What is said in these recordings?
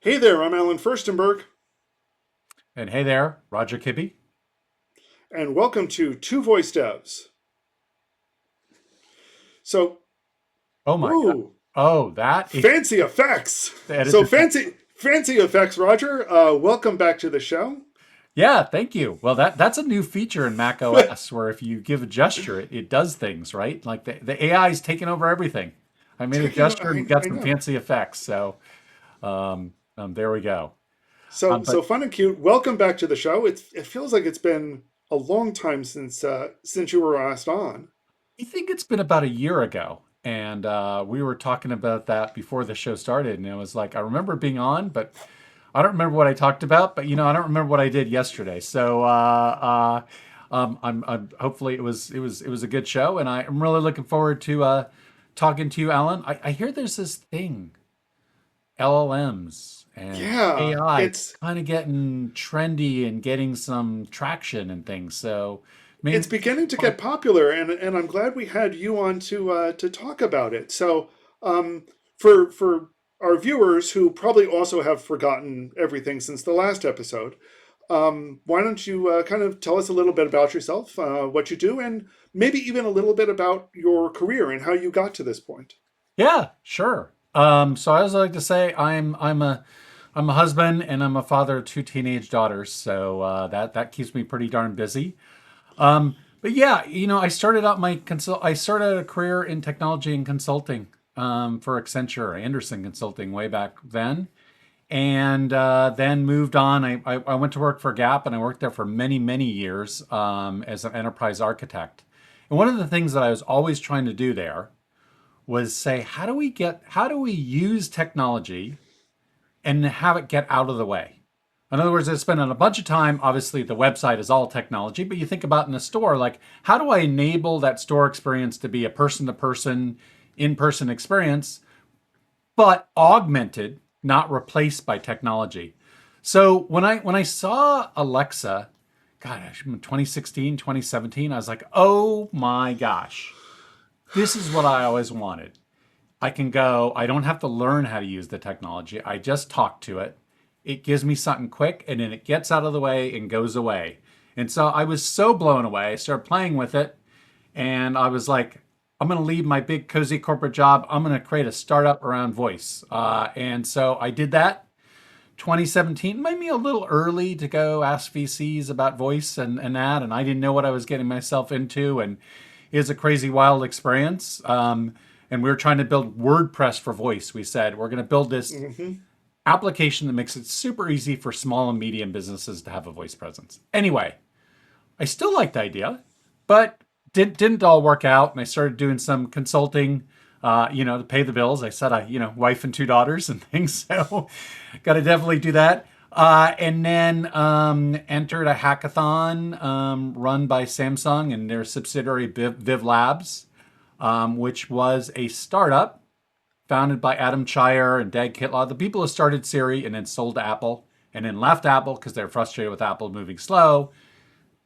Hey there, I'm Alan Firstenberg, And hey there, Roger Kibbe. and welcome to Two Voice Devs. So, Oh my God. ooh, Oh, that is fancy effects. the edit. So fancy effects, Roger. Welcome back to the show. Yeah, thank you. Well, that's a new feature in Mac OS where if you give a gesture, it does things, right? Like the AI is taking over everything. I made a Taking, gesture and got I some know. fancy effects. So there we go. So But fun and cute. Welcome back to the show. It feels like it's been a long time since you were last on. I think it's been about a year ago. And we were talking about that before the show started. And it was like, I remember being on, but I don't remember what I talked about, but I don't remember what I did yesterday. So I'm hopefully it was a good show, and I'm really looking forward to talking to you, Alan. I hear there's this thing, LLMs and Yeah, AI, it's kind of getting trendy and getting some traction and things. So it's maybe beginning to get popular, and I'm glad we had you on to talk about it. So, for our viewers who probably also have forgotten everything since the last episode, why don't you kind of tell us a little bit about yourself, what you do, and maybe even a little bit about your career and how you got to this point. Yeah, sure. So I also like to say I'm a husband and I'm a father of two teenage daughters, so that keeps me pretty darn busy. But yeah, I started a career in technology and consulting for Accenture, Anderson Consulting way back then, and then moved on. I went to work for Gap, and I worked there for many years as an enterprise architect. And one of the things that I was always trying to do there was say, how do we use technology and have it get out of the way? In other words, I spent a bunch of time. Obviously, the website is all technology, but you think about in a store, like how do I enable that store experience to be a person to person, in person experience, but augmented, not replaced by technology? So when I saw Alexa, God, 2016, 2017, I was like, oh my gosh, this is what I always wanted. I don't have to learn how to use the technology. I just talk to it. It gives me something quick and then it gets out of the way and goes away. And so I was so blown away. I started playing with it and I was like, I'm going to leave my big cozy corporate job. I'm going to create a startup around voice. And so I did that. 2017, maybe a little early to go ask VCs about voice and that. And I didn't know what I was getting myself into. And it was a crazy, wild experience. And we were trying to build WordPress for voice. We said, we're going to build this Hmm. application that makes it super easy for small and medium businesses to have a voice presence. Anyway, I still liked the idea, but didn't all work out. And I started doing some consulting, to pay the bills. I said, wife and two daughters and things. So got to definitely do that. And then entered a hackathon run by Samsung and their subsidiary Viv Labs, which was a startup founded by Adam Chire and Dag Kitlaw, the people who started Siri and then sold to Apple and then left Apple because they're frustrated with Apple moving slow.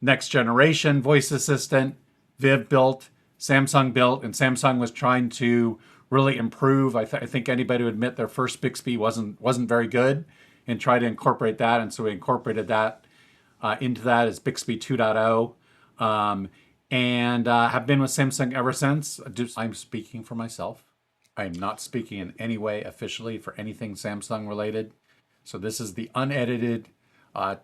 Next generation voice assistant, Viv built, Samsung built, and Samsung was trying to really improve. I think anybody would admit their first Bixby wasn't very good, and try to incorporate that. And so we incorporated that into that as Bixby 2.0. And have been with Samsung ever since. I'm speaking for myself. I'm not speaking in any way officially for anything Samsung related. So this is the unedited,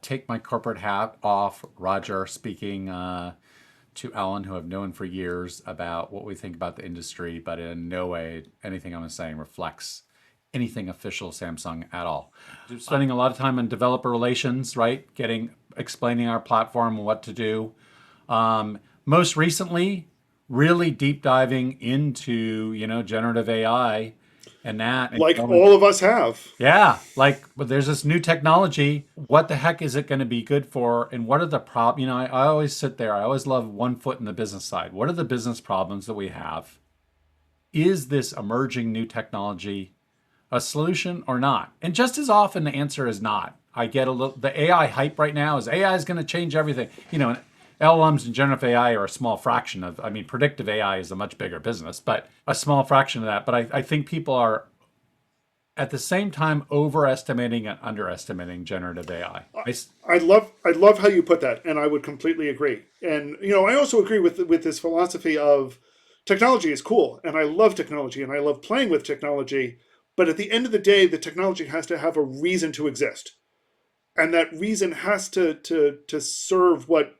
take my corporate hat off, Roger speaking to Alan, who I've known for years, about what we think about the industry, but in no way anything I'm saying reflects anything official Samsung at all. Spending a lot of time on developer relations, right? Explaining our platform and what to do. Most recently, really deep diving into generative AI and that, and Like going, all of us have. yeah, like, but there's this new technology. What the heck is it going to be good for? And what are the problems? I always sit there. I always love one foot in the business side. What are the business problems that we have? Is this emerging new technology a solution or not? And just as often, the answer is not. I get a little, the AI hype right now is AI is going to change everything. LLMs and generative AI are a small fraction of, I mean, predictive AI is a much bigger business, but a small fraction of that. But I think people are at the same time overestimating and underestimating generative AI. I love how you put that, and I would completely agree. And I also agree with this philosophy of technology is cool, and I love technology, and I love playing with technology. But at the end of the day, the technology has to have a reason to exist, and that reason has to serve what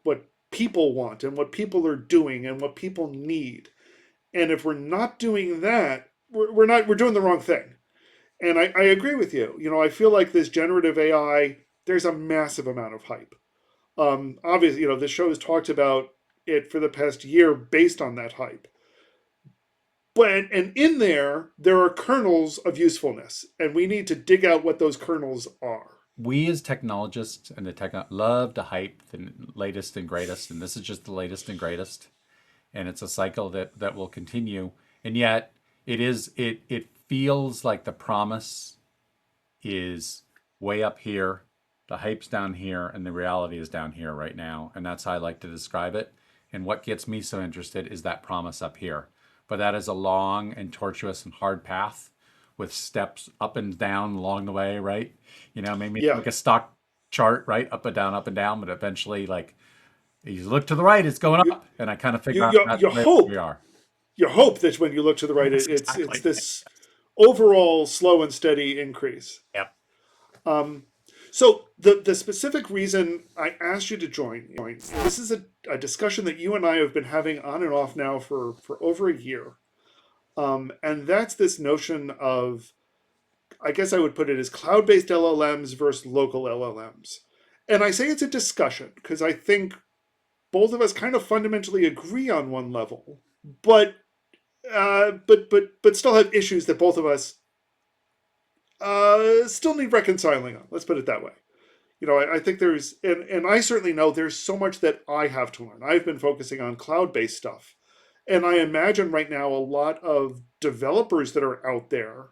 people want and what people are doing and what people need. And if we're not doing that, we're doing the wrong thing. And I agree with you. I feel like this generative AI, there's a massive amount of hype. Obviously, the show has talked about it for the past year based on that hype. But and in there are kernels of usefulness, and we need to dig out what those kernels are. We as technologists and the tech love to hype the latest and greatest, and this is just the latest and greatest. And it's a cycle that will continue. And yet it feels like the promise is way up here, the hype's down here, and the reality is down here right now. And that's how I like to describe it. And what gets me so interested is that promise up here. But that is a long and tortuous and hard path with steps up and down along the way, right? Maybe Yeah, like a stock chart, right? Up and down, but eventually, like, you look to the right, it's going you up. And I kind of you figure out you, that's you where hope we are. you hope that when you look to the right, Yes, it's exactly. this overall slow and steady increase. Yep. Um, so the specific reason I asked you to join, this is a discussion that you and I have been having on and off now for over a year. And that's this notion of, I guess I would put it as cloud-based LLMs versus local LLMs. And I say it's a discussion because I think both of us kind of fundamentally agree on one level, but but still have issues that both of us still need reconciling on. Let's put it that way. I think and I certainly know there's so much that I have to learn. I've been focusing on cloud-based stuff, and I imagine right now a lot of developers that are out there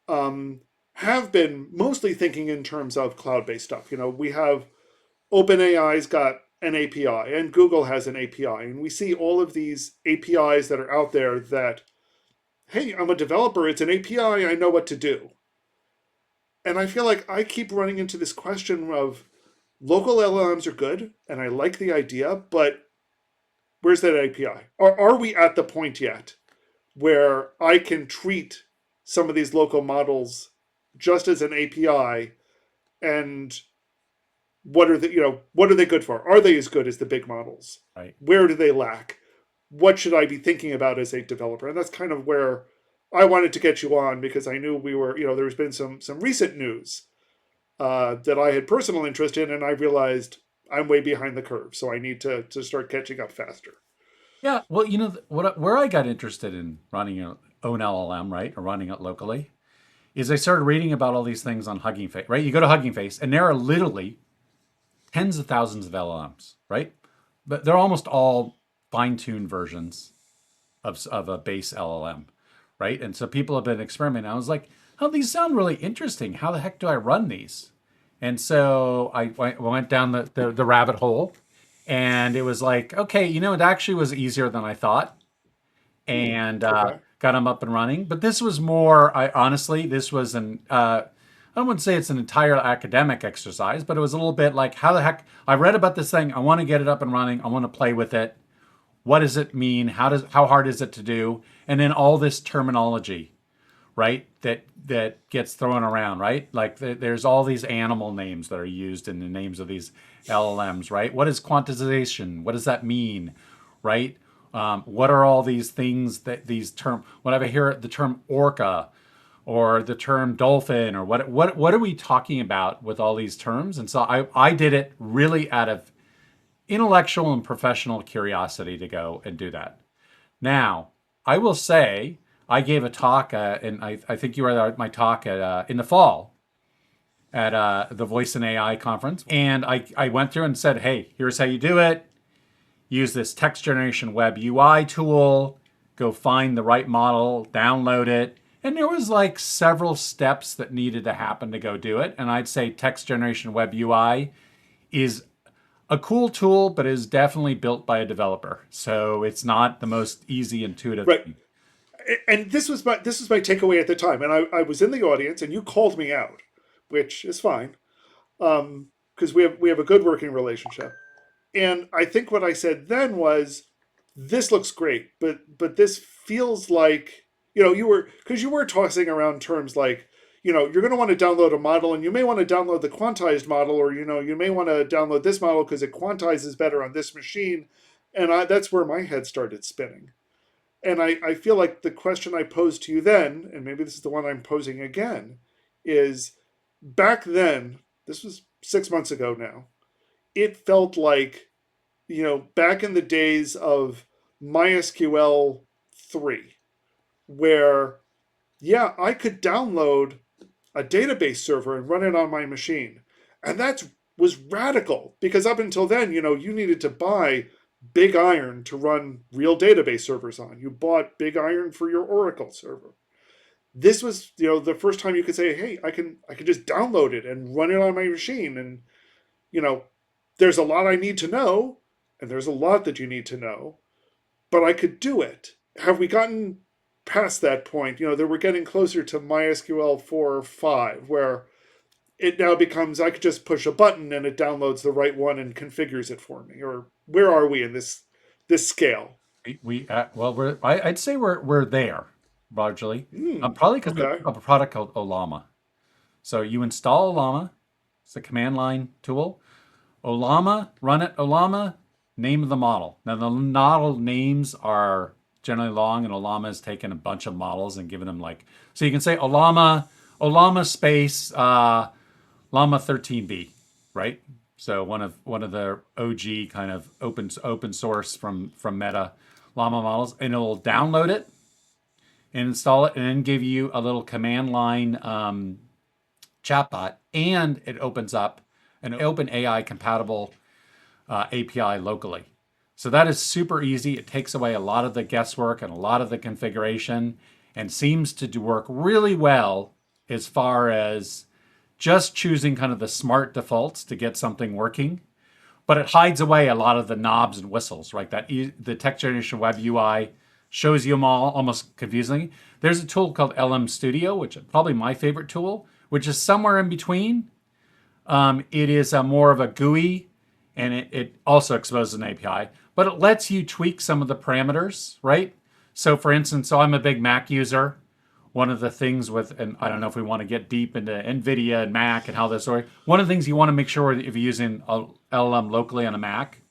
um, have been mostly thinking in terms of cloud-based stuff. We have OpenAI's got an API, and Google has an API, and we see all of these APIs that are out there that, hey, I'm a developer, it's an API, I know what to do. And I feel like I keep running into this question of local LLMs are good, and I like the idea, but where's that API? Are we at the point yet where I can treat some of these local models just as an API, and what are they good for? Are they as good as the big models? Right. Where do they lack? What should I be thinking about as a developer? And that's kind of where I wanted to get you on, because I knew we were, there's been some recent news that I had personal interest in, and I realized I'm way behind the curve, so I need to start catching up faster. Yeah. Well, where I got interested in running your own LLM, right, or running it locally, is I started reading about all these things on Hugging Face, right? You go to Hugging Face, and there are literally tens of thousands of LLMs, right? But they're almost all fine-tuned versions of a base LLM, right? And so people have been experimenting. I was like, oh, these sound really interesting. How the heck do I run these? And so I went down the rabbit hole, and it was like, okay, it actually was easier than I thought, and Okay. got them up and running. But this was more, I honestly, this was I wouldn't say it's an entire academic exercise, but it was a little bit like, how the heck, I read about this thing, I want to get it up and running, I want to play with it. What does it mean? How hard is it to do? And then all this terminology, right? That gets thrown around, right? Like there's all these animal names that are used in the names of these LLMs, right? What is quantization? What does that mean, right? What are all these things that these term? Whenever I hear the term orca or the term dolphin, or what are we talking about with all these terms? And so I did it really out of intellectual and professional curiosity to go and do that. Now, I will say I gave a talk, and I think you were at my talk in the fall at the Voice and AI conference. And I went through and said, hey, here's how you do it. Use this text generation web UI tool, go find the right model, download it. And there was like several steps that needed to happen to go do it. And I'd say text generation web UI is a cool tool, but is definitely built by a developer. So it's not the most easy, intuitive Right. thing. And this was my takeaway at the time, and I was in the audience, and you called me out, which is fine, because we have a good working relationship. And I think what I said then was, "This looks great, but this feels like, you were tossing around terms like, you're going to want to download a model, and you may want to download the quantized model, or you may want to download this model because it quantizes better on this machine." And that's where my head started spinning. And I feel like the question I posed to you then, and maybe this is the one I'm posing again, is back then, this was 6 months ago now, it felt like, back in the days of MySQL 3, where, yeah, I could download a database server and run it on my machine. And that was radical because up until then, you needed to buy Big Iron to run real database servers on. You bought Big Iron for your Oracle server. This was, the first time you could say, "Hey, I can just download it and run it on my machine." And, you know, there's a lot I need to know, and there's a lot that you need to know, but I could do it. Have we gotten past that point? That we're getting closer to MySQL 4 or 5, where it now becomes I could just push a button and it downloads the right one and configures it for me. Or where are we in this scale? Well, I'd say we're there largely. Hmm. Probably because Okay. of a product called Olama. So you install Olama. It's a command line tool. Olama, run it. Olama, name of the model. Now the model names are generally long, and Olama has taken a bunch of models and given them like so you can say Olama space Llama 13B, right? So one of the OG kind of open source from Meta Llama models, and it'll download it and install it, and then give you a little command line chatbot, and it opens up an OpenAI compatible API locally. So that is super easy. It takes away a lot of the guesswork and a lot of the configuration, and seems to do work really well as far as just choosing kind of the smart defaults to get something working. But it hides away a lot of the knobs and whistles, right? The text generation web UI shows you them all almost confusingly. There's a tool called LM Studio, which is probably my favorite tool, which is somewhere in between. It is more of a GUI, and it also exposes an API, but it lets you tweak some of the parameters, right? So for instance, I'm a big Mac user. One of the things with, and I don't know if we want to get deep into NVIDIA and Mac and how this works. One of the things you want to make sure that if you're using a LLM locally on a Mac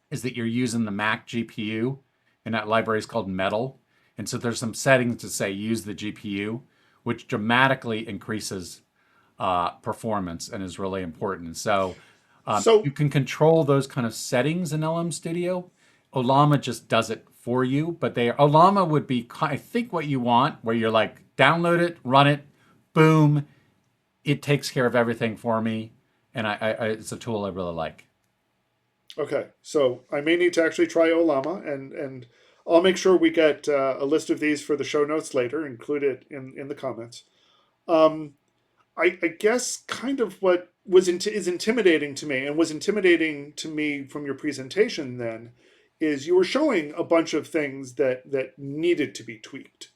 is that you're using the Mac GPU, and that library is called Metal. And so there's some settings to say use the GPU, which dramatically increases performance and is really important. So you So can control those kind of settings in LM Studio. Olama just does it for you, but Olama would be, I think, what you want, where you're like, download it, run it, boom, it takes care of everything for me, and it's a tool I really like. okay. So I may need to actually try Olama, and I'll make sure we get a list of these for the show notes later, include it in the comments. Um, I guess kind of what is intimidating to me, and was intimidating to me from your presentation then, is you were showing a bunch of things that needed to be tweaked,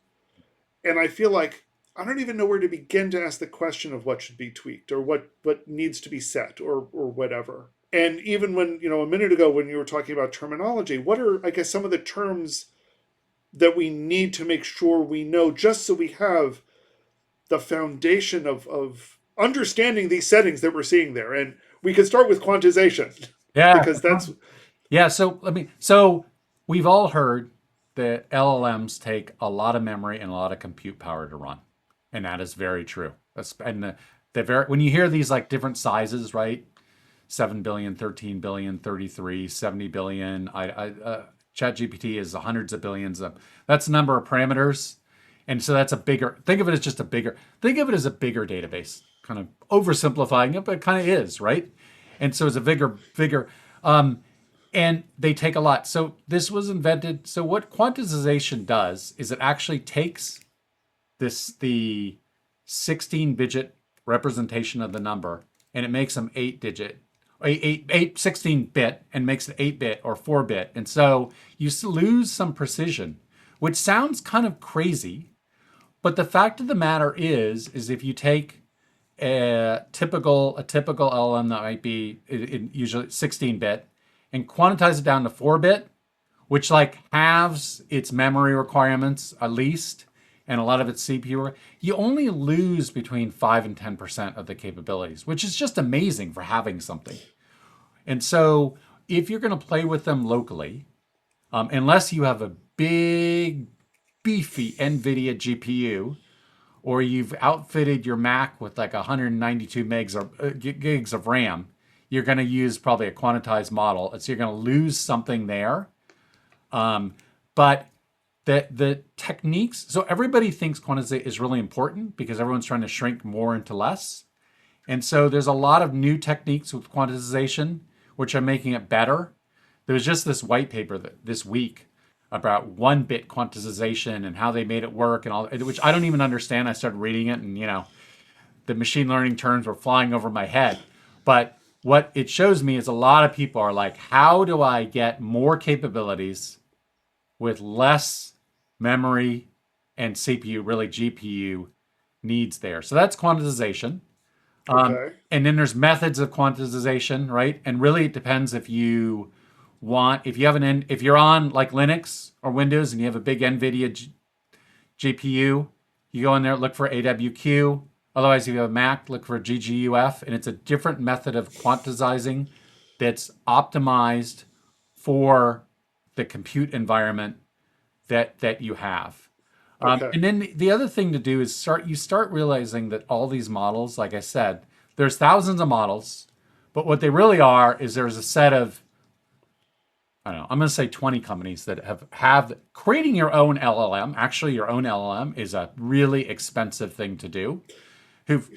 and I feel like I don't even know where to begin to ask the question of what should be tweaked, or what needs to be set, or whatever. And even when, a minute ago when you were talking about terminology, what are, I guess, some of the terms that we need to make sure we know, just so we have the foundation of understanding these settings that we're seeing there. And we could start with quantization Yeah. because that's Yeah, so we've all heard that LLMs take a lot of memory and a lot of compute power to run. And that is very true. And when you hear these like different sizes, right? 7 billion, 13 billion, 33, 70 billion. ChatGPT is hundreds of billions of, that's the number of parameters. And so that's think of it as just think of it as a bigger database, kind of oversimplifying it, but it kind of is, right? And so it's a bigger, and they take a lot. So this was invented. So what quantization does is it actually takes the 16-digit representation of the number, and it makes them 16 bit, and makes it 8-bit or 4-bit. And so you lose some precision, which sounds kind of crazy. But the fact of the matter is if you take a typical LLM that might be usually 16-bit and quantize it down to 4-bit, which like halves its memory requirements at least, and a lot of its CPU, you only lose between 5 and 10% of the capabilities, which is just amazing for having something. And so if you're going to play with them locally, unless you have a big, beefy NVIDIA GPU, or you've outfitted your Mac with like 192 megs or gigs of RAM, you're going to use probably a quantized model. So you're going to lose something there. But the techniques, so everybody thinks quantization is really important because everyone's trying to shrink more into less. And so there's a lot of new techniques with quantization, which are making it better. There was just this white paper this week about 1-bit quantization and how they made it work and all, which I don't even understand. I started reading it and, the machine learning terms were flying over my head. But what it shows me is a lot of people are like, how do I get more capabilities with less memory and CPU, really GPU needs there? So that's quantization. Okay. And then there's methods of quantization, right? And really it depends if you if you're on like Linux or Windows and you have a big NVIDIA GPU, you go in there, look for AWQ. Otherwise, if you have a Mac, look for GGUF. And it's a different method of quantizing that's optimized for the compute environment that you have. Okay. And then the other thing to do is start realizing that all these models, like I said, there's thousands of models, but what they really are is there's a set of, I don't know, I'm going to say 20 companies that have creating your own LLM. Actually, your own LLM is a really expensive thing to do. Who've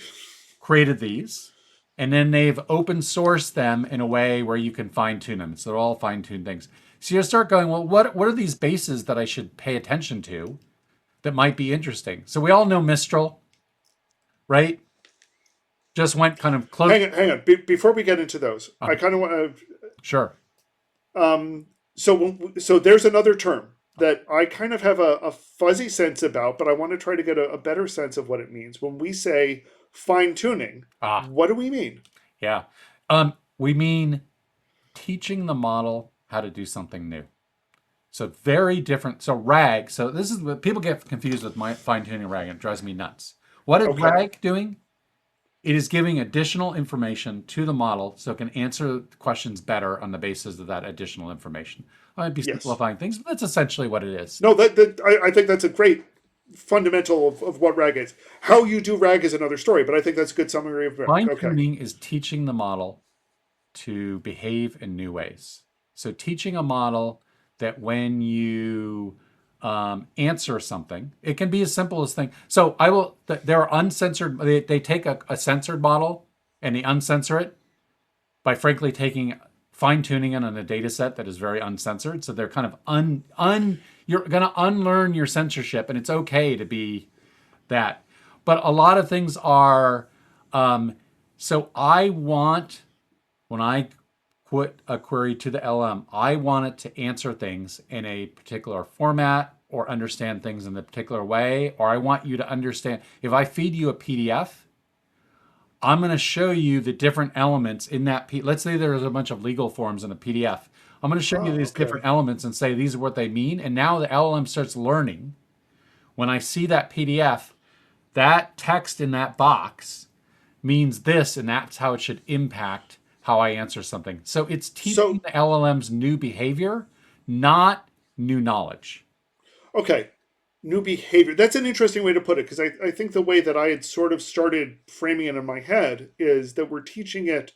created these, and then they've open sourced them in a way where you can fine tune them. So they're all fine tuned things. So you start going, well, what are these bases that I should pay attention to that might be interesting? So we all know Mistral, right? Just went kind of close. Hang on. Before we get into those, I kind of want to. Sure. So there's another term that I kind of have a fuzzy sense about, but I want to try to get a better sense of what it means. When we say fine tuning, Ah, what do we mean? yeah. We mean teaching the model how to do something new. So very different. So RAG. So this is what people get confused with my fine tuning RAG, and it drives me nuts. What is Okay. RAG doing? It is giving additional information to the model so it can answer questions better on the basis of that additional information. I might be Yes. simplifying things, but that's essentially what it is. No, I think that's a great fundamental of what RAG is. How you do RAG is another story, but I think that's a good summary of RAG. Fine Okay. tuning is teaching the model to behave in new ways. So teaching a model that when you answer something, it can be as simple as thing. So there are uncensored, they take a censored model and they uncensor it by frankly fine tuning it on a data set that is very uncensored. So they're kind of you're going to unlearn your censorship, and it's okay to be that. But a lot of things are, so when I put a query to the LM, I want it to answer things in a particular format or understand things in a particular way, or I want you to understand. If I feed you a PDF, I'm going to show you the different elements in that. Let's say there's a bunch of legal forms in a PDF. I'm going to show you Oh, these okay. different elements and say these are what they mean. And now the LLM starts learning. When I see that PDF, that text in that box means this, and that's how it should impact how I answer something. So it's teaching So, the LLM's new behavior, not new knowledge. okay. New behavior. That's an interesting way to put it because I think the way that I had sort of started framing it in my head is that we're teaching it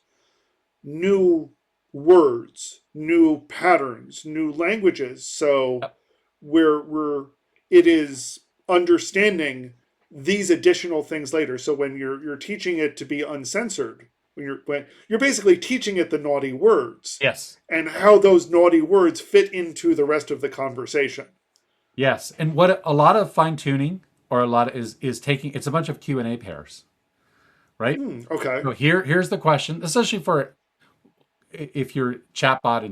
new words, new patterns, new languages. So Yep. we're it is understanding these additional things later. So when you're teaching it to be uncensored, when you're basically teaching it the naughty words Yes. and how those naughty words fit into the rest of the conversation. Yes. And what a lot of fine tuning or a lot of is taking it's a bunch of Q&A pairs, right? Okay. So here's the question, especially for if your chatbot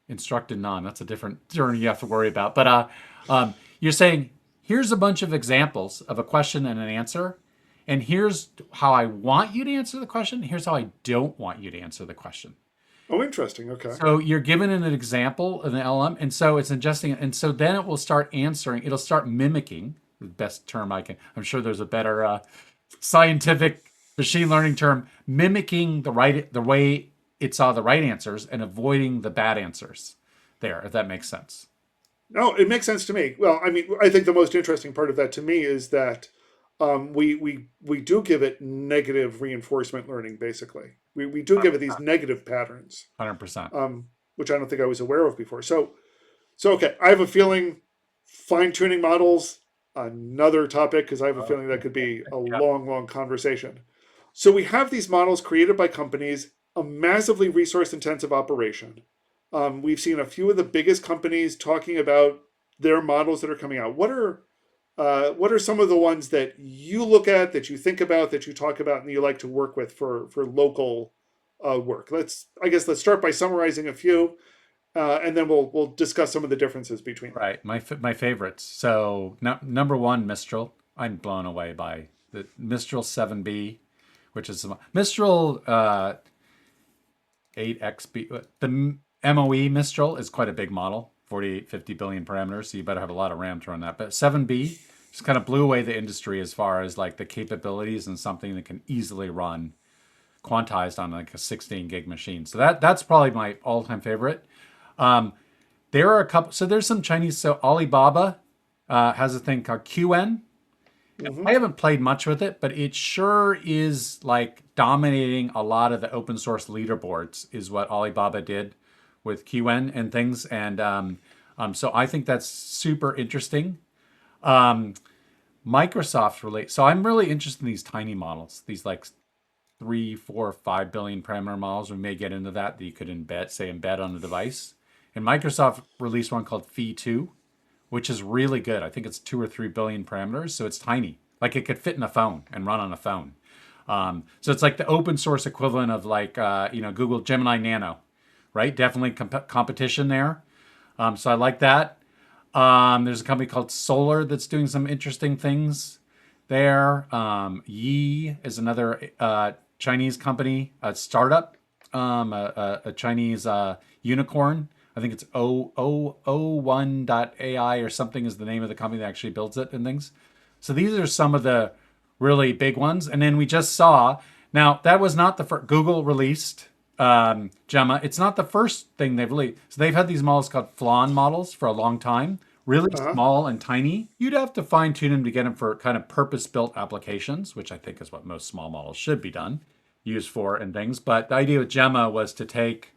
Instructed non. That's a different journey you have to worry about. But you're saying here's a bunch of examples of a question and an answer, and here's how I want you to answer the question. Here's how I don't want you to answer the question. Oh, interesting. Okay. So you're given an example of an LM, and so it's ingesting it, and so then it will start answering. It'll start mimicking. The best term I can. I'm sure there's a better scientific machine learning term. Mimicking the way it saw the right answers and avoiding the bad answers. There, if that makes sense. No, it makes sense to me. Well, I mean, I think the most interesting part of that to me is that we do give it negative reinforcement learning. Basically, we do give it these negative patterns, 100%. which I don't think I was aware of before. So okay, I have a feeling fine tuning models, another topic, because I have a feeling that could be a Yeah. long, long conversation. So we have these models created by companies, a massively resource intensive operation. We've seen a few of the biggest companies talking about their models that are coming out. What are some of the ones that you look at, that you think about, that you talk about, and you like to work with for local work? Let's start by summarizing a few, and then we'll discuss some of the differences between them. Right. My favorites. So number one, Mistral. I'm blown away by the Mistral 7B, which is Mistral 8XB. The MOE Mistral is quite a big model, 48, 50 billion parameters. So you better have a lot of RAM to run that. But 7B just kind of blew away the industry as far as like the capabilities and something that can easily run quantized on like a 16 gig machine. So that's probably my all-time favorite. Um, there are a couple. So there's some Chinese. So Alibaba has a thing called QN. Hmm. I haven't played much with it, but it sure is like dominating a lot of the open source leaderboards. Is what Alibaba did with QN and things, and so I think that's super interesting. Um, Microsoft relate. So I'm really interested in these tiny models. These like 3, 4, 5 billion parameter models. We may get into that you could embed on a device. And Microsoft released one called Phi 2, which is really good. I think it's 2 or 3 billion parameters, so it's tiny. Like it could fit in a phone and run on a phone. So it's like the open source equivalent of like Google Gemini Nano, right? Definitely competition there. So I like that. There's a company called Solar that's doing some interesting things there. Yi is another Chinese company, a startup, a Chinese unicorn. I think it's O1.ai or something is the name of the company that actually builds it and things. So these are some of the really big ones. And then we just saw, now that was not the first, Google released Gemma. It's not the first thing they've released. So they've had these models called Flan models for a long time, really Uh-huh. small and tiny. You'd have to fine tune them to get them for kind of purpose built applications, which I think is what most small models should be used for and things. But the idea with Gemma was to take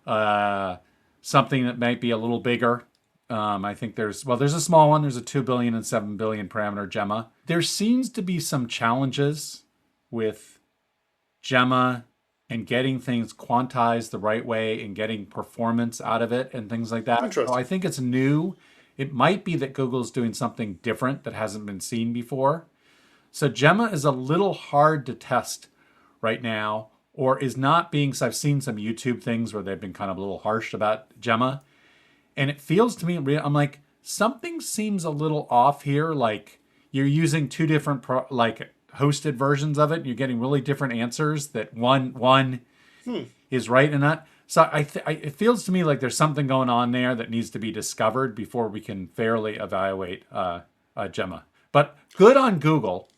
uh, something that might be a little bigger. I think there's a small one. There's a 2 billion and 7 billion parameter Gemma. There seems to be some challenges with Gemma and getting things quantized the right way and getting performance out of it and things like that. So I Interesting. think it's new. It might be that Google's doing something different that hasn't been seen before. So Gemma is a little hard to test right now, or is not being. So I've seen some YouTube things where they've been kind of a little harsh about Gemma, and it feels to me, I'm like, something seems a little off here. Like you're using two different like hosted versions of it, and you're getting really different answers. That one Hmm. is right and not. So it feels to me like there's something going on there that needs to be discovered before we can fairly evaluate Gemma. But good on Google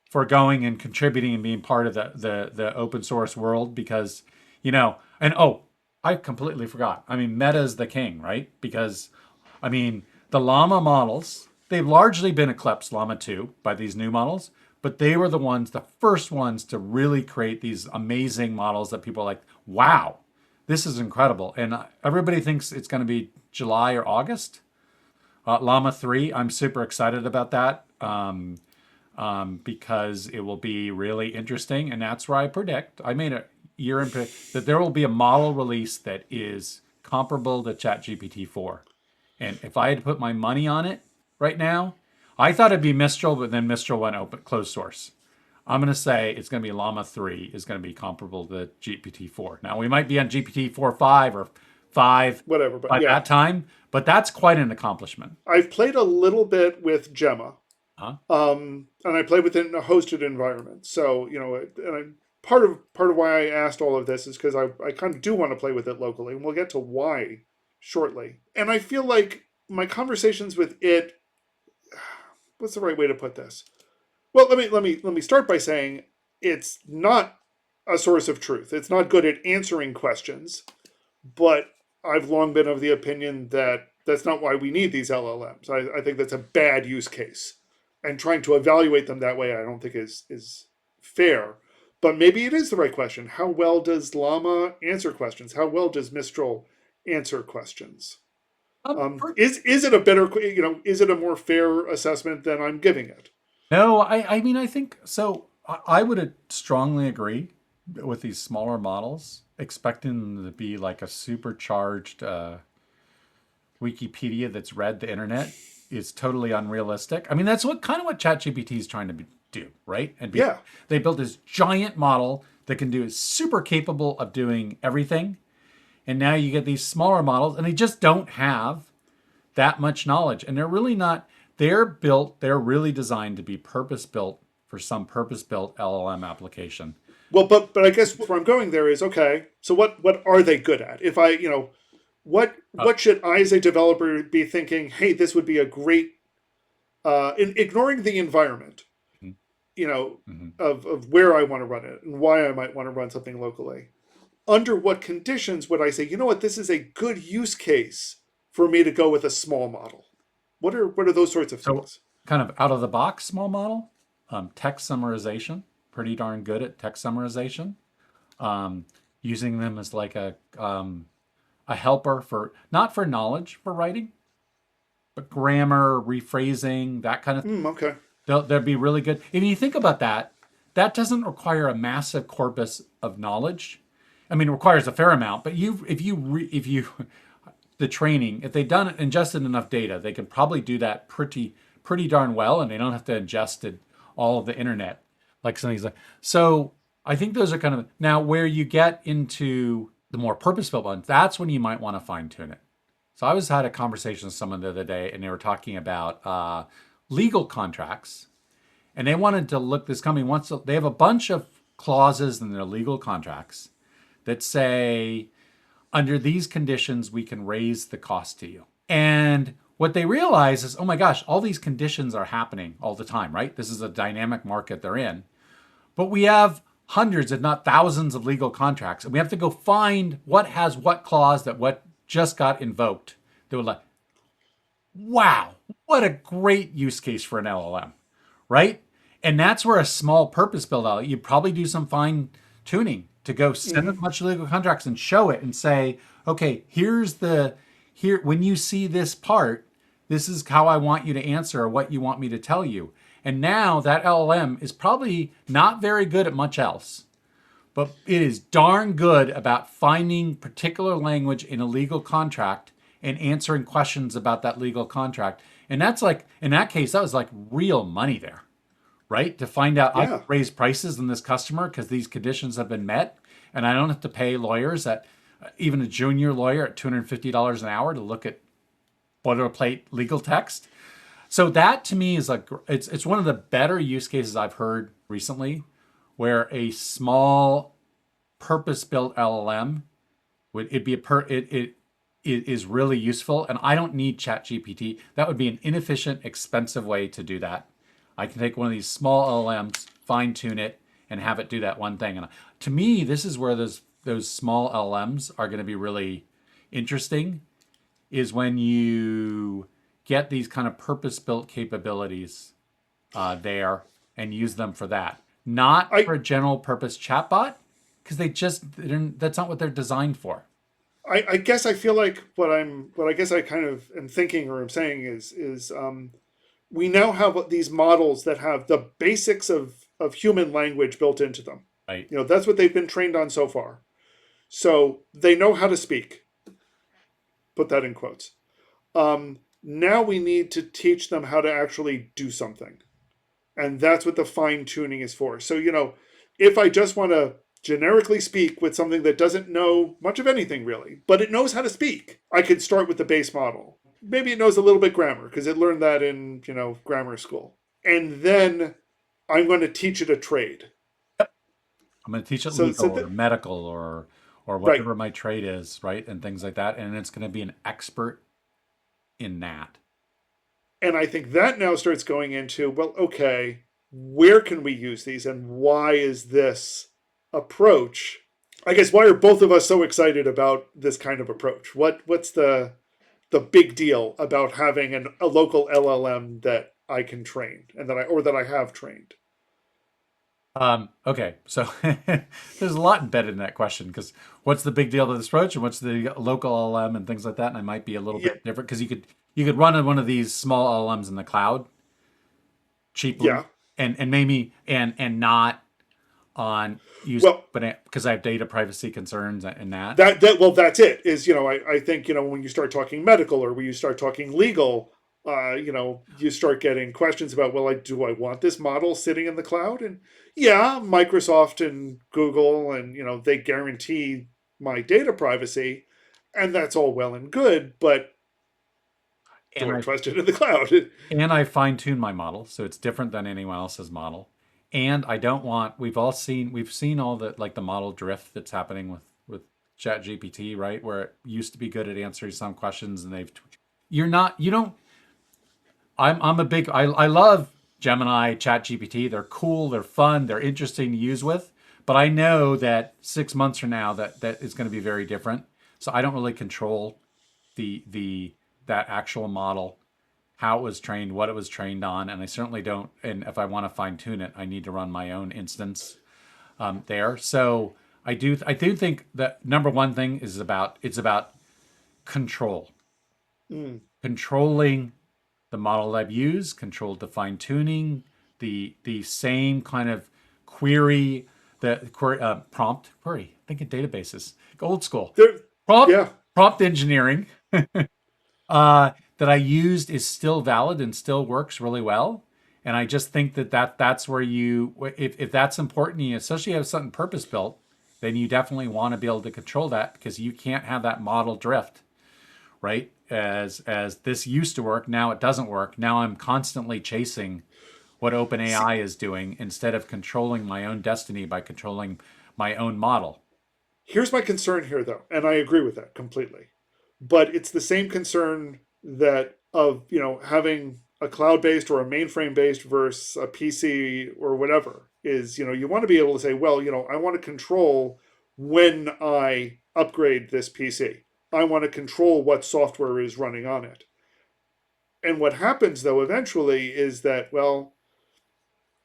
for going and contributing and being part of the open source world, because and I completely forgot. I mean, Meta's the king, right? Because I mean, the llama models, they've largely been eclipsed, llama 2, by these new models, but they were the first ones to really create these amazing models that people are like, wow, this is incredible. And everybody thinks it's going to be July or August. Llama 3, I'm super excited about that. Because it will be really interesting. And that's where I predict, I made a year in that there will be a model release that is comparable to ChatGPT 4. And if I had to put my money on it right now, I thought it'd be Mistral, but then Mistral went open closed source. I'm going to say it's going to be Llama 3 is going to be comparable to GPT 4. Now, we might be on GPT 4.5 or 5 whatever. But by yeah, that time. But that's quite an accomplishment. I've played a little bit with Gemma, Huh? and I play within a hosted environment. So part of why I asked all of this is because I kind of do want to play with it locally, and we'll get to why shortly. And I feel like my conversations with it, what's the right way to put this? Well, let me start by saying it's not a source of truth. It's not good at answering questions, but I've long been of the opinion that that's not why we need these LLMs. I think that's a bad use case, and trying to evaluate them that way, I don't think is fair. But maybe it is the right question. How well does Llama answer questions? How well does Mistral answer questions? For Is it a better, is it a more fair assessment than I'm giving it? No, I mean, I think so. I would strongly agree with these smaller models, expecting them to be like a supercharged Wikipedia that's read the internet is totally unrealistic. I mean, that's what ChatGPT is trying to do, right? Yeah, They built this giant model that can do is super capable of doing everything, and now you get these smaller models, and they just don't have that much knowledge, and they're really not. They're built. They're really designed to be purpose built for some purpose built LLM application. well, but I guess where I'm going there is okay. So what are they good at? If I Uh, what should I as a developer be thinking? Hey, this would be a great in ignoring the environment, mhm, mhm. of where I want to run it and why I might want to run something locally. Under what conditions would I say, you know what, this is a good use case for me to go with a small model? What are those sorts of So, things? kind of out of the box small model, text summarization, pretty darn good at text summarization. Um, Using them as like a helper for not for knowledge for writing, but grammar, rephrasing, that kind of. Okay. They'll be really good. If you think about that, that doesn't require a massive corpus of knowledge. I mean, it requires a fair amount, but if you the training, if they've done ingested enough data, they can probably do that pretty darn well, and they don't have to ingest it, all of the internet like some of these. So I think those are kind of now where you get into the more purpose-built ones. That's when you might want to fine tune it. So I was had a conversation with someone the other day, and they were talking about legal contracts, and they wanted to look. This company wants to. They have a bunch of clauses in their legal contracts that say under these conditions, we can raise the cost to you. And what they realize is, oh my gosh, all these conditions are happening all the time, right? This is a dynamic market they're in. But we have hundreds, if not thousands, of legal contracts. And we have to go find what has what clause that what just got invoked. They were like, wow, what a great use case for an LLM, right? And that's where a small purpose build out, you probably do some fine tuning to go send a Mm-hmm. bunch of legal contracts and show it and say, okay, here, when you see this part, this is how I want you to answer or what you want me to tell you. And now that LLM is probably not very good at much else, but it is darn good about finding particular language in a legal contract and answering questions about that legal contract. And that's like, in that case, that was like real money there, right? To find out I can Yeah. raise prices in this customer because these conditions have been met, and I don't have to pay lawyers at even a junior lawyer at $250 an hour to look at boilerplate legal text. So that to me is like it's one of the better use cases I've heard recently, where a small purpose-built LLM would it be a per it is really useful, and I don't need ChatGPT. That would be an inefficient, expensive way to do that. I can take one of these small LLMs, fine tune it, and have it do that one thing. And to me, this is where those small LLMs are going to be really interesting. Is when you get these kind of purpose-built capabilities there and use them for that, not I for a general purpose chatbot, because that's not what they're designed for. I guess I feel like what I guess I kind of am thinking or I'm saying is we now have these models that have the basics of human language built into them. Right. That's what they've been trained on so far. So they know how to speak. Put that in quotes. Now we need to teach them how to actually do something, and that's what the fine tuning is for. So if I just want to generically speak with something that doesn't know much of anything really, but it knows how to speak. I could start with the base model. Maybe it knows a little bit grammar because it learned that in, grammar school. And then I'm going to teach it a trade. I'm going to teach it So, legal so or that, medical or right. whatever my trade is, right? And things like that. And it's going to be an expert in that. And I think that now starts going into, well, okay, where can we use these and why is this approach? I guess why are both of us so excited about this kind of approach? What's the big deal about having a local LLM that I can train and that I have trained? Okay, so there's a lot embedded in that question because what's the big deal to this approach and what's the local LLM and things like that? And I might be a little Yeah, bit different because you could run one of these small LLMs in the cloud cheaply yeah. and maybe and not on use Well, but because I have data privacy concerns and that. that's it. Is I think when you start talking medical or when you start talking legal, you start getting questions about, well, like, do I want this model sitting in the cloud? And yeah, Microsoft and Google and they guarantee my data privacy, and that's all well and good, but do And I I trust it in the cloud? and I fine tune my model so it's different than anyone else's model. And I don't want we've seen all the like the model drift that's happening with Chat GPT, right? Where it used to be good at answering some questions and you're not you don't I'm a big I love Gemini, Chat GPT. They're cool, they're fun, they're interesting to use with. But I know that 6 months from now that is going to be very different. So I don't really control the that actual model, how it was trained, what it was trained on, and I certainly don't. And if I want to fine tune it, I need to run my own instance there. So I do think that number one thing is it's about control, Mm. controlling the model I've used, control the fine tuning, the same kind of query, the query prompt query. Think of databases, old school There, prompt yeah. prompt engineering that I used is still valid and still works really well. And I just think that's where if that's important, you especially have something purpose built, then you definitely want to be able to control that because you can't have that model drift, right? As this used to work, now it doesn't work. Now I'm constantly chasing what See, OpenAI is doing instead of controlling my own destiny by controlling my own model. here's my concern here, though, and I agree with that completely. But it's the same concern that of having a cloud based or a mainframe based versus a PC or whatever is you want to be able to say, well, I want to control when I upgrade this PC. I want to control what software is running on it. And what happens though eventually is that, well,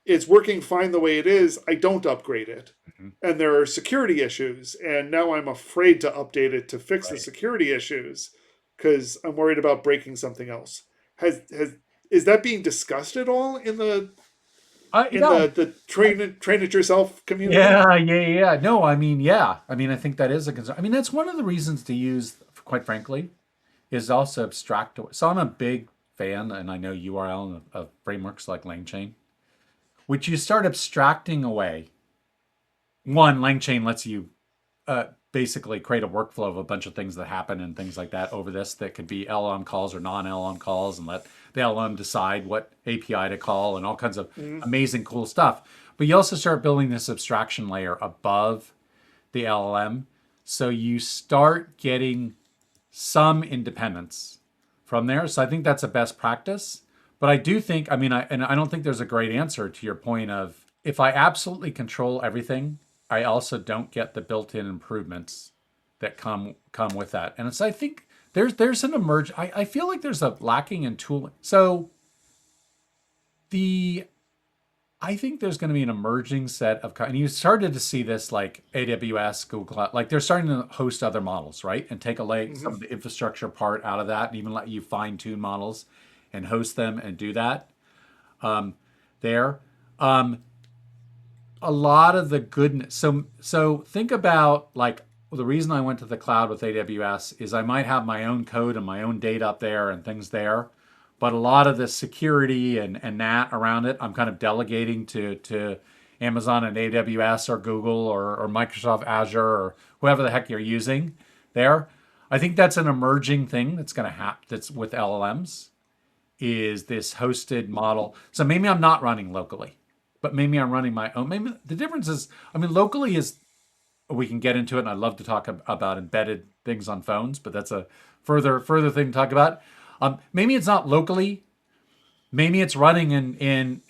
it's working fine the way it is. I don't upgrade it. Mhm. And there are security issues. And now I'm afraid to update it to fix the Right. security issues because I'm worried about breaking something else. Has is that being discussed at all in the Yeah, train it yourself community? yeah, yeah, yeah. No, I mean, yeah. I mean, I think that is a concern. I mean, that's one of the reasons to use, quite frankly, is also abstract. So I'm a big fan, and I know you are, Alan, of frameworks like LangChain, which you start abstracting away. One, LangChain lets you basically create a workflow of a bunch of things that happen and things like that over this that could be LLM calls or non-LLM calls and let the LLM decide what API to call and all kinds of Mm-hmm. amazing cool stuff. But you also start building this abstraction layer above the LLM. So you start getting some independence from there. So I think that's a best practice. But I do think, I mean, I don't think there's a great answer to your point of if I absolutely control everything, I also don't get the built-in improvements that come with that. And it's I think there's an emerge. I feel like there's a lacking in tooling. So the I think there's going to be an emerging set of, and you started to see this like AWS, Google Cloud, like they're starting to host other models, right? And take away some Mm-hmm. of the infrastructure part out of that and even let you fine tune models and host them and do that there. Um, a lot of the goodness. So think about like the reason I went to the cloud with AWS is I might have my own code and my own data up there and things there, but a lot of the security and that around it, I'm kind of delegating to Amazon and AWS or Google or Microsoft Azure or whoever the heck you're using there. I think that's an emerging thing that's going to happen. That's with LLMs is this hosted model. So maybe I'm not running locally, but maybe I'm running my own. Maybe the difference is, I mean, locally is we can get into it, and I'd love to talk about embedded things on phones, but that's a further thing to talk about. Maybe it's not locally. Maybe it's running in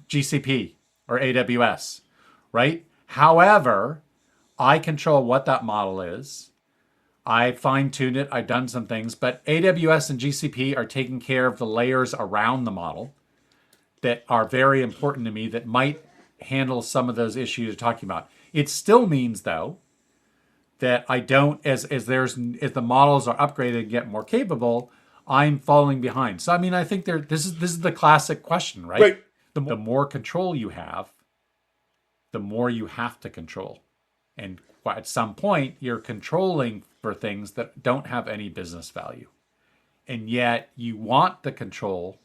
GCP or AWS, right? However, I control what that model is. I fine tuned it. I've done some things, but AWS and GCP are taking care of the layers around the model that are very important to me that might handle some of those issues you're talking about. It still means though that I don't as the models are upgraded and get more capable, I'm falling behind. So I mean I think this is the classic question, right? Right. The more control you have, the more you have to control. And at some point you're controlling for things that don't have any business value. And yet you want the control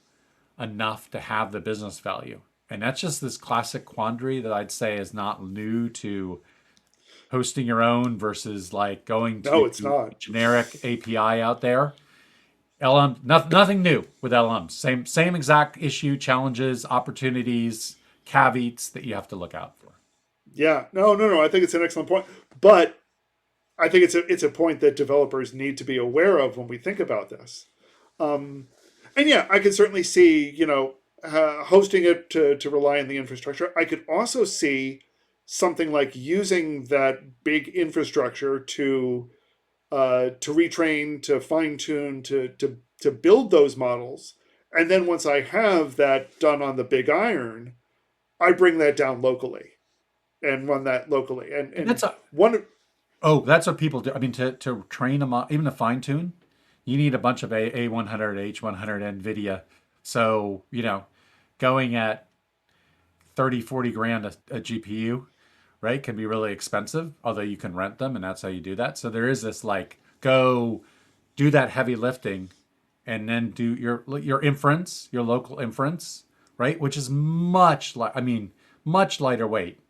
enough to have the business value. And that's just this classic quandary that I'd say is not new to hosting your own versus like going No, to it's not. generic API out there. LM, nothing new with LMs. Same exact issue, challenges, opportunities, caveats that you have to look out for. Yeah. No, no, no. I think it's an excellent point. But I think it's a point that developers need to be aware of when we think about this. Um, and yeah, I can certainly see, hosting it to rely on the infrastructure. I could also see something like using that big infrastructure to retrain, to fine tune, to build those models. And then once I have that done on the big iron, I bring that down locally and run that locally. And And and one oh, that's what people do. I mean, to train them, even to fine tune, you need a bunch of A100, H100 NVIDIA. So, going at 30, 40 grand a GPU, right, can be really expensive, although you can rent them and that's how you do that. So there is this like, go do that heavy lifting and then do your inference, your local inference, right, which is much lighter weight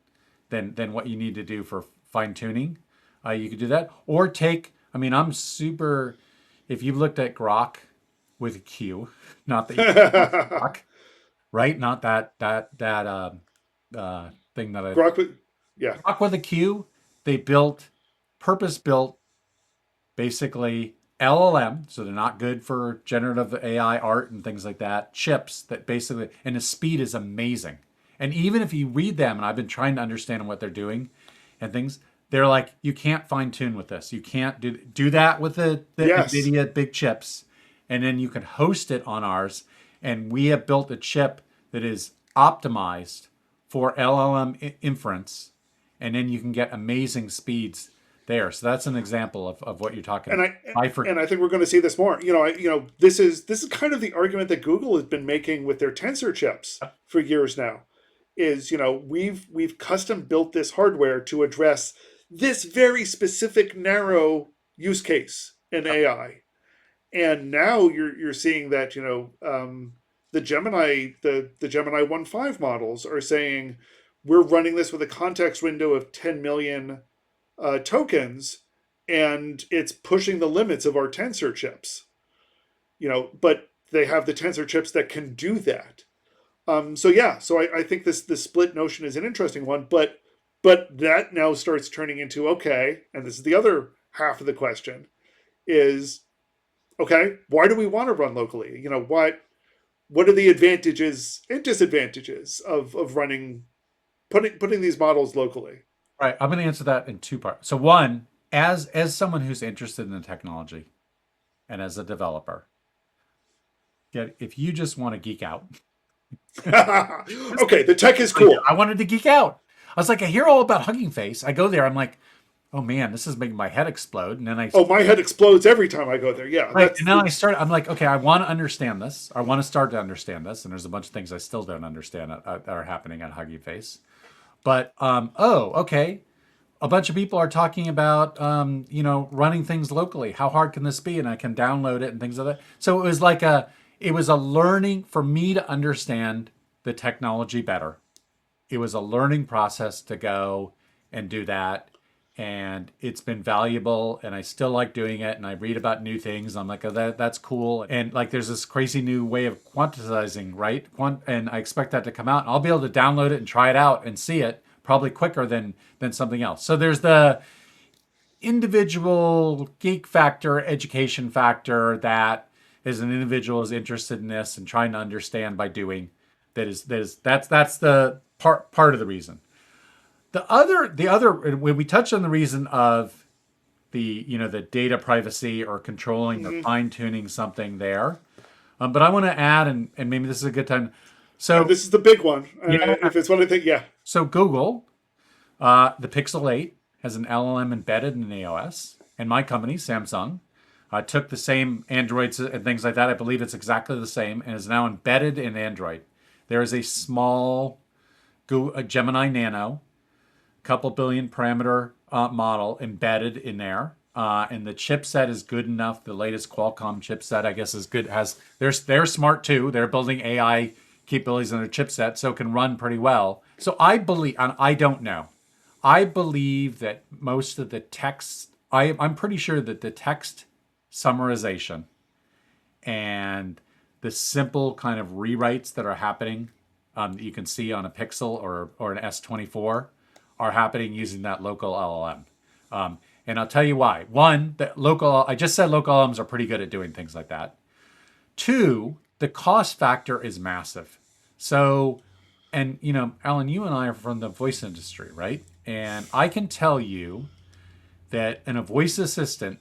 than what you need to do for fine tuning. You could do that, or take. I mean, I'm super. If you've looked at Grok with a Q, not that you Grok, right? Not that thing that I Grok, yeah, Grok with a Q. They built purpose built basically LLM, so they're not good for generative AI art and things like that. Chips that basically, and the speed is amazing. And even if you read them, and I've been trying to understand what they're doing and things, they're like, you can't fine tune with this. You can't do that with the yes, NVIDIA big chips. And then you can host it on ours. And we have built a chip that is optimized for LLM inference. And then you can get amazing speeds there. So that's an example of what you're talking and about. I I for and I think we're going to see this more. This is kind of the argument that Google has been making with their tensor chips for years now. Is we've custom built this hardware to address this very specific narrow use case in AI, and now you're seeing that the Gemini 1.5 models are saying we're running this with a context window of 10 million tokens, and it's pushing the limits of our tensor chips. But they have the tensor chips that can do that. So yeah, so I think this split notion is an interesting one, but that now starts turning into okay, and this is the other half of the question is okay, why do we want to run locally? What are the advantages and disadvantages of running putting these models locally? right, I'm going to answer that in two parts. So one, as someone who's interested in the technology and as a developer, if you just want to geek out, Okay, the tech is cool. I wanted to geek out. I was like, I hear all about Hugging Face. I go there, I'm like, oh man, this is making my head explode. And then Oh, my head explodes every time I go there. Yeah, right, and then I'm like, okay, I want to understand this. I want to start to understand this. And there's a bunch of things I still don't understand that are happening at Hugging Face. But oh, okay. A bunch of people are talking about running things locally. How hard can this be? And I can download it and things like that. So it was a learning for me to understand the technology better. it was a learning process to go and do that. And it's been valuable, and I still like doing it. And I read about new things. I'm like, oh, that's cool. And like, there's this crazy new way of quantizing, right? And I expect that to come out, and I'll be able to download it and try it out and see it probably quicker than something else. So there's the individual geek factor, education factor that as an individual is interested in this and trying to understand by doing. That's the part of the reason. The other when we touch on the reason of the data privacy or controlling or Hmm. fine tuning something there, but I want to add, and maybe this is a good time. Yeah, So this is the big one. yeah, If it's what I think, yeah. so Google, the Pixel 8 has an LLM embedded in the OS, and my company Samsung took the same Androids and things like that. I believe it's exactly the same and is now embedded in Android. There is a small a Gemini Nano, couple billion parameter model embedded in there. And the chipset is good enough. The latest Qualcomm chipset, I guess, is good. They're smart too. They're building AI capabilities in their chipset, so it can run pretty well. So I believe, and I don't know, I believe that most of the text, I'm pretty sure that the text summarization and the simple kind of rewrites that are happening that you can see on a Pixel or an S24 are happening using that local LLM. And I'll tell you why. One, I just said local LLMs are pretty good at doing things like that. Two, the cost factor is massive. So, and Alan, you and I are from the voice industry, right? And I can tell you that in a voice assistant,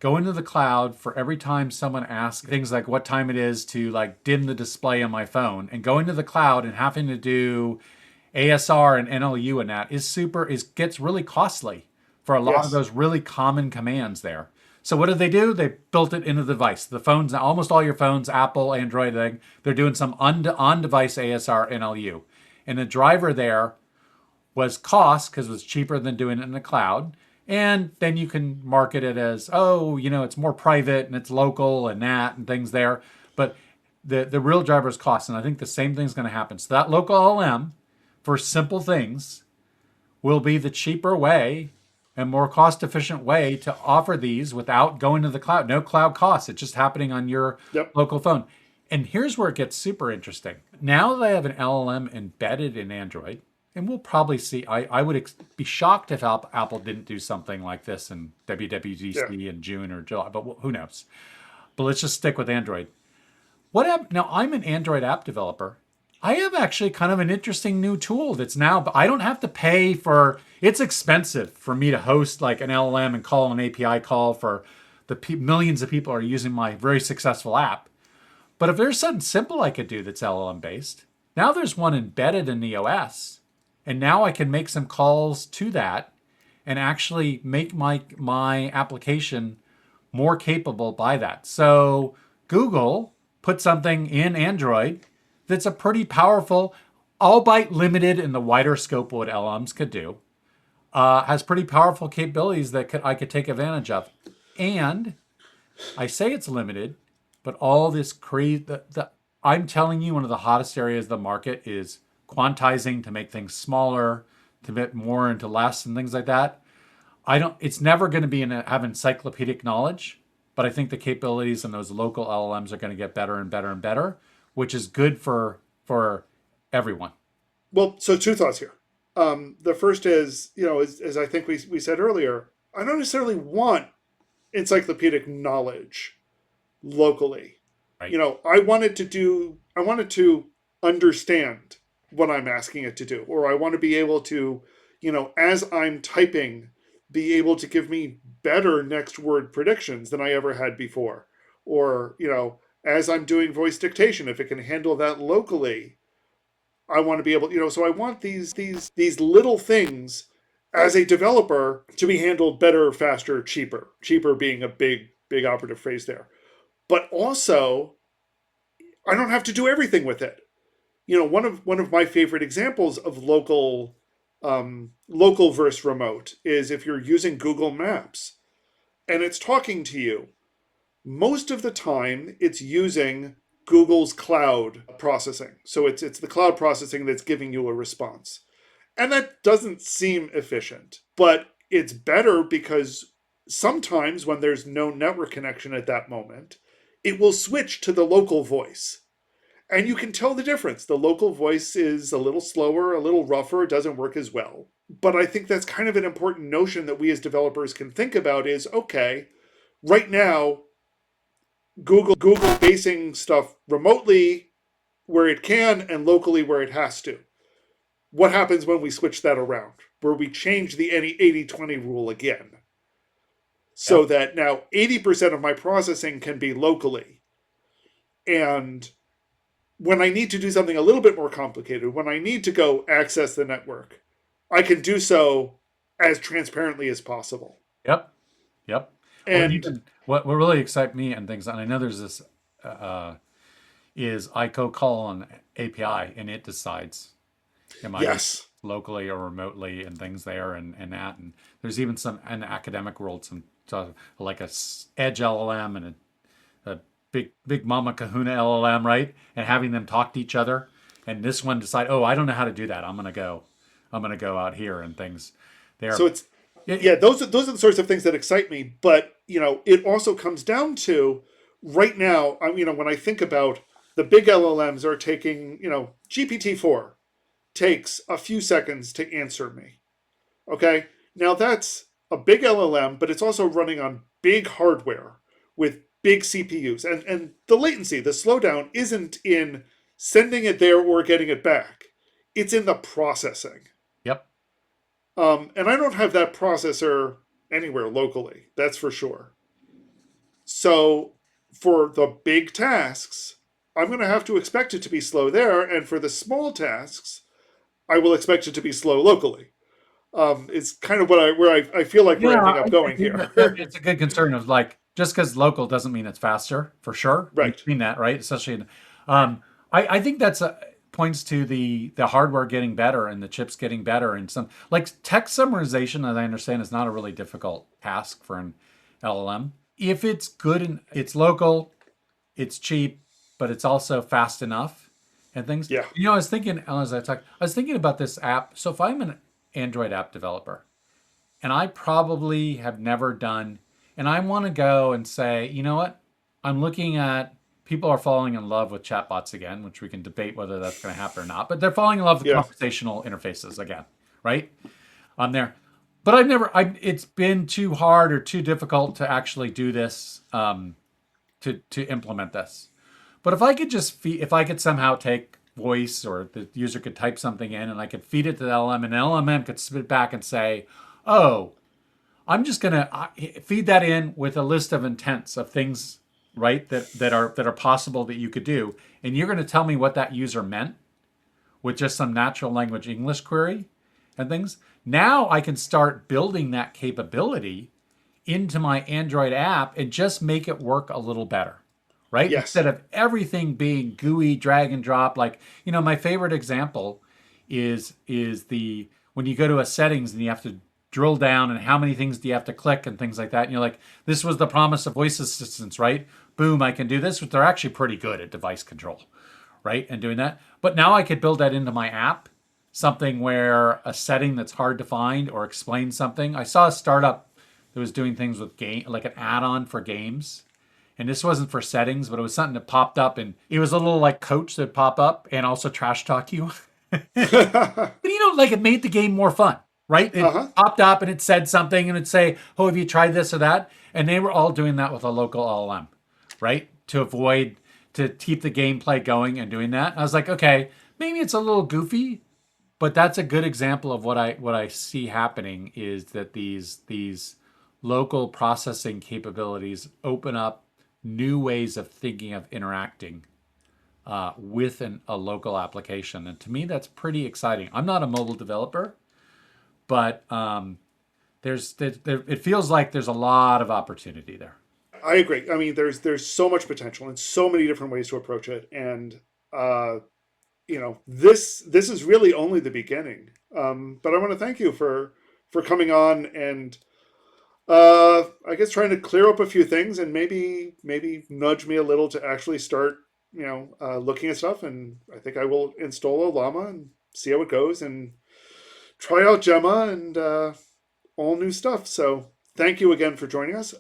go into the cloud for every time someone asks things like what time it is to like dim the display on my phone, and go into the cloud and having to do ASR and NLU and that is gets really costly for a lot of Yes. those really common commands there. So what did they do? They built it into the device. The phones, almost all your phones, Apple, Android, they're doing some on-device ASR NLU. And the driver there was cost because it was cheaper than doing it in the cloud. And then you can market it as, oh, it's more private and it's local and that and things there. But the real driver is cost. And I think the same thing's going to happen. So that local LM for simple things will be the cheaper way and more cost efficient way to offer these without going to the cloud. No cloud costs. It's just happening on your Yep. local phone. And here's where it gets super interesting. Now that I have an LLM embedded in Android, and we'll probably see, I would be shocked if Apple didn't do something like this in Yeah. WWDC in June or July, but who knows? But let's just stick with Android. Now I'm an Android app developer. I have actually kind of an interesting new tool that's now, but I don't have to pay for, it's expensive for me to host like an LLM and call an API call for millions of people are using my very successful app. But if there's something simple I could do that's LLM based, now there's one embedded in the OS. And now I can make some calls to that and actually make my application more capable by that. So Google put something in Android that's a pretty powerful, albeit limited in the wider scope of what LLMs could do, has pretty powerful capabilities that I could take advantage of. And I say it's limited, but all this I'm telling you, one of the hottest areas of the market is quantizing to make things smaller, to fit more into less and things like that. It's never going to have encyclopedic knowledge, but I think the capabilities in those local LLMs are going to get better and better and better, which is good for everyone. Well, so two thoughts here. The first is, as I think we said earlier, I don't necessarily want encyclopedic knowledge locally. Right. I wanted to understand what I'm asking it to do, or I want to be able to, as I'm typing, be able to give me better next word predictions than I ever had before. Or, as I'm doing voice dictation, if it can handle that locally, I want to be able, so I want these little things as a developer to be handled better, faster, cheaper. Cheaper being a big operative phrase there. But also, I don't have to do everything with it. One of my favorite examples of local versus remote is if you're using Google Maps and it's talking to you. Most of the time, it's using Google's cloud processing. So it's the cloud processing that's giving you a response. And that doesn't seem efficient, but it's better because sometimes when there's no network connection at that moment, it will switch to the local voice. And you can tell the difference. The local voice is a little slower, a little rougher, it doesn't work as well. But I think that's kind of an important notion that we as developers can think about is okay, right now, Google basing stuff remotely where it can and locally where it has to. What happens when we switch that around? Where we change the 80-20 rule again? So Yep. that now 80% of my processing can be locally. And when I need to do something a little bit more complicated, when I need to go access the network, I can do so as transparently as possible. Yep. Yep. Well, And even what really excites me and things, and I know there's this, is I go call an API and it decides, am I using yes, locally or remotely and things there and that. And there's even some in the academic world, some like edge LLM and a big mama kahuna LLM, right? And having them talk to each other. And this one decide, oh, I don't know how to do that. I'm gonna go out here and things so there. it's It, yeah, those are the sorts of things that excite me. But it also comes down to right now. When I think about the big LLMs are taking, GPT-4 takes a few seconds to answer me. Okay, now that's a big LLM, but it's also running on big hardware with big CPUs, and the latency, the slowdown, isn't in sending it there or getting it back. It's in the processing. yep. And I don't have that processor anywhere locally, that's for sure. So for the big tasks, I'm going to have to expect it to be slow there. And for the small tasks, I will expect it to be slow locally. It's kind of where I feel like we're Yeah, ending up I going think here. that it's a good concern of like just because local doesn't mean it's faster for sure. We've Right. seen that, right? Especially in, I think that's points to the hardware getting better and the chips getting better and some like text summarization, as I understand, is not a really difficult task for an LLM. If it's good and it's local, it's cheap, but it's also fast enough and things. Yeah. I was thinking as I was thinking about this app. So if I'm an Android app developer and I probably have never done, and I want to go and say, you know what? I'm looking at people are falling in love with chatbots again, which we can debate whether that's going to happen or not, but they're falling in love with Yeah. conversational interfaces again, right? On there. But it's been too hard or too difficult to actually do this, to implement this. But if I could somehow take voice or the user could type something in and I could feed it to the LLM and the LLM could spit back and say, oh, I'm just gonna feed that in with a list of intents of things, right? That are possible that you could do, and you're gonna tell me what that user meant with just some natural language English query and things. Now I can start building that capability into my Android app and just make it work a little better, right? Yes. Instead of everything being GUI, drag and drop. Like, my favorite example is the when you go to a settings and you have to drill down and how many things do you have to click and things like that. And you're like, this was the promise of voice assistants, right? Boom, I can do this, but they're actually pretty good at device control, right? And doing that. But now I could build that into my app, something where a setting that's hard to find or explain something. I saw a startup that was doing things with game, like an add-on for games. And this wasn't for settings, but it was something that popped up, and it was a little like coach that pop up and also trash talk you. Uh But like it made the game more fun, right? It huh. popped up and it said something and it'd say, "Oh, have you tried this or that?" And they were all doing that with a local LLM, right? To keep the gameplay going and doing that. I was like, okay, maybe it's a little goofy, but that's a good example of what I see happening is that these local processing capabilities open up new ways of thinking of interacting with a local application. And to me, that's pretty exciting. I'm not a mobile developer, but it feels like there's a lot of opportunity there. I agree. I mean, there's so much potential and so many different ways to approach it, and this is really only the beginning. But I want to thank you for coming on and I guess trying to clear up a few things and maybe nudge me a little to actually start looking at stuff, and I think I will install a llama and see how it goes, and try out Gemma and all new stuff. So thank you again for joining us.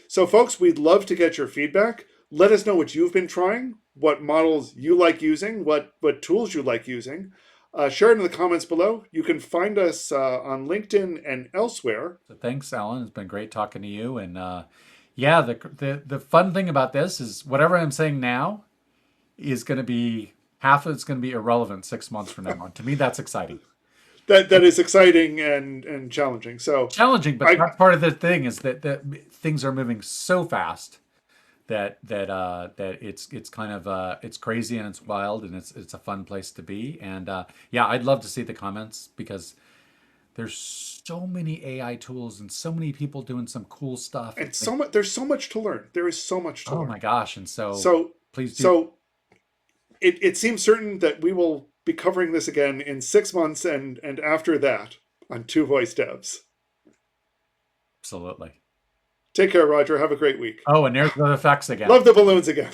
So folks, we'd love to get your feedback. Let us know what you've been trying, what models you like using, what tools you like using. Share it in the comments below. You can find us on LinkedIn and elsewhere. So thanks, Alan. It's been great talking to you. And yeah, the fun thing about this is whatever I'm saying now is going to be half of it's going to be irrelevant 6 months from now. And to me, that's exciting. That is exciting and challenging. So Challenging, but I that's part of the thing is that things are moving so fast that it's kind of it's crazy and it's wild and it's a fun place to be. And yeah, I'd love to see the comments because there's so many AI tools and so many people doing some cool stuff. and It's like, so much. There's so much to learn. There is so much to oh my learn. gosh. And so So please do. so it seems certain that we will be covering this again in 6 months and after that on Two Voice Devs. Absolutely. Take care, Roger. Have a great week. Oh, and there's the effects again. Love the balloons again.